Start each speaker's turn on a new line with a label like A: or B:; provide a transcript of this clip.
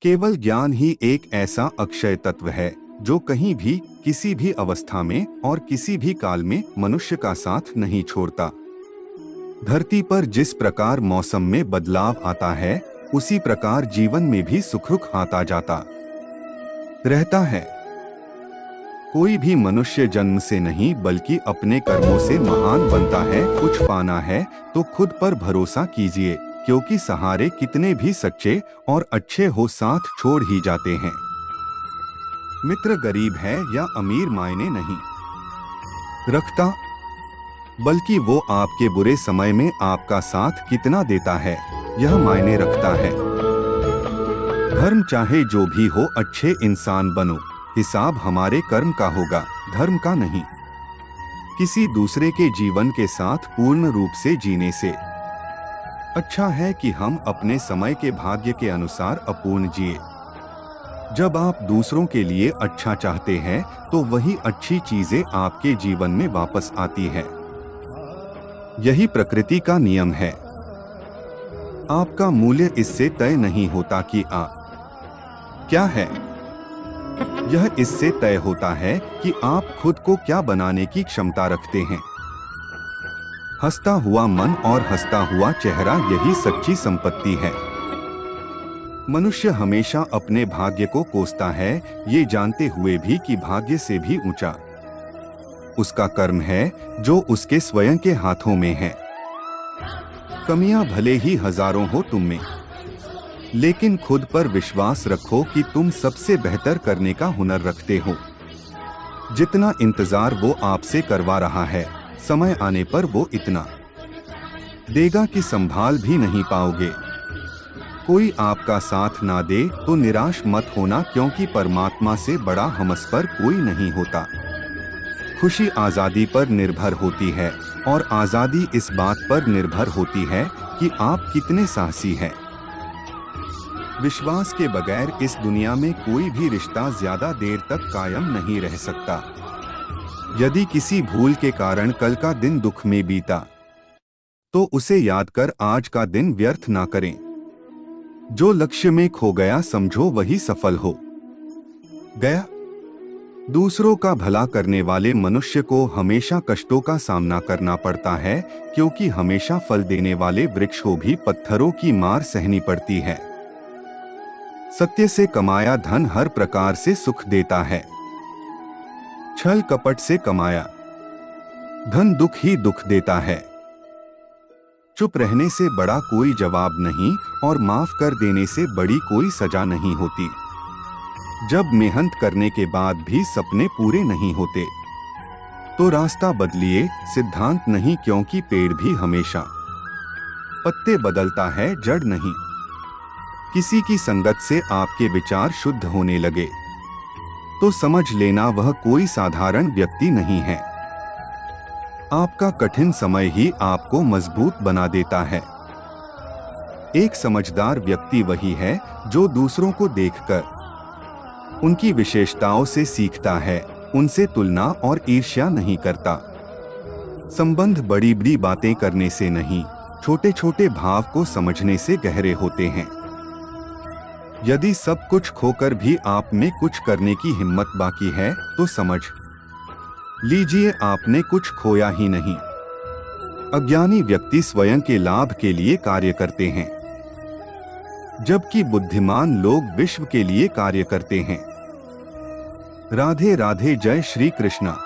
A: केवल ज्ञान ही एक ऐसा अक्षय तत्व है जो कहीं भी, किसी भी अवस्था में और किसी भी काल में मनुष्य का साथ नहीं छोड़ता। धरती पर जिस प्रकार मौसम में बदलाव आता है, उसी प्रकार जीवन में भी सुख रुख आता जाता रहता है। कोई भी मनुष्य जन्म से नहीं बल्कि अपने कर्मों से महान बनता है। कुछ पाना है तो खुद पर भरोसा कीजिए, क्योंकि सहारे कितने भी सच्चे और अच्छे हो, साथ छोड़ ही जाते हैं। मित्र गरीब है या अमीर मायने नहीं रखता, बल्कि वो आपके बुरे समय में आपका साथ कितना देता है, यह मायने रखता है। धर्म चाहे जो भी हो, अच्छे इंसान बनो। हिसाब हमारे कर्म का होगा, धर्म का नहीं। किसी दूसरे के जीवन के साथ पूर्ण रूप से जीने से अच्छा है कि हम अपने समय के भाग्य के अनुसार अपूर्ण जिए। जब आप दूसरों के लिए अच्छा चाहते हैं तो वही अच्छी चीजें आपके जीवन में वापस आती है। यही प्रकृति का नियम है। आपका मूल्य इससे तय नहीं होता कि आप क्या है, यह इससे तय होता है कि आप खुद को क्या बनाने की क्षमता रखते हैं। हंसता हुआ मन और हंसता हुआ चेहरा, यही सच्ची संपत्ति है। मनुष्य हमेशा अपने भाग्य को कोसता है, ये जानते हुए भी कि भाग्य से भी ऊंचा उसका कर्म है जो उसके स्वयं के हाथों में है। कमियां भले ही हजारों हो तुम में, लेकिन खुद पर विश्वास रखो कि तुम सबसे बेहतर करने का हुनर रखते हो। जितना इंतजार वो आपसे करवा रहा है, समय आने पर वो इतना देगा कि संभाल भी नहीं पाओगे। कोई आपका साथ ना दे तो निराश मत होना, क्योंकि परमात्मा से बड़ा हमसफर कोई नहीं होता। खुशी आजादी पर निर्भर होती है और आजादी इस बात पर निर्भर होती है कि आप कितने साहसी हैं। विश्वास के बगैर इस दुनिया में कोई भी रिश्ता ज्यादा देर तक कायम नहीं रह सकता। यदि किसी भूल के कारण कल का दिन दुख में बीता, तो उसे याद कर आज का दिन व्यर्थ ना करें। जो लक्ष्य में खो गया समझो वही सफल हो गया। दूसरों का भला करने वाले मनुष्य को हमेशा कष्टों का सामना करना पड़ता है, क्योंकि हमेशा फल देने वाले वृक्ष को भी पत्थरों की मार सहनी पड़ती है। सत्य से कमाया धन हर प्रकार से सुख देता है। छल कपट से कमाया धन दुख ही दुख देता है। चुप रहने से बड़ा कोई जवाब नहीं और माफ कर देने से बड़ी कोई सजा नहीं होती। जब मेहनत करने के बाद भी सपने पूरे नहीं होते तो रास्ता बदलिए, सिद्धांत नहीं, क्योंकि पेड़ भी हमेशा पत्ते बदलता है, जड़ नहीं। किसी की संगत से आपके विचार शुद्ध होने लगे तो समझ लेना वह कोई साधारण व्यक्ति नहीं है। आपका कठिन समय ही आपको मजबूत बना देता है। एक समझदार व्यक्ति वही है जो दूसरों को देखकर उनकी विशेषताओं से सीखता है, उनसे तुलना और ईर्ष्या नहीं करता। संबंध बड़ी बड़ी बातें करने से नहीं, छोटे छोटे भाव को समझने से गहरे होते हैं। यदि सब कुछ खोकर भी आप में कुछ करने की हिम्मत बाकी है तो समझ लीजिए आपने कुछ खोया ही नहीं। अज्ञानी व्यक्ति स्वयं के लाभ के लिए कार्य करते हैं, जबकि बुद्धिमान लोग विश्व के लिए कार्य करते हैं। राधे राधे, जय श्री कृष्णा।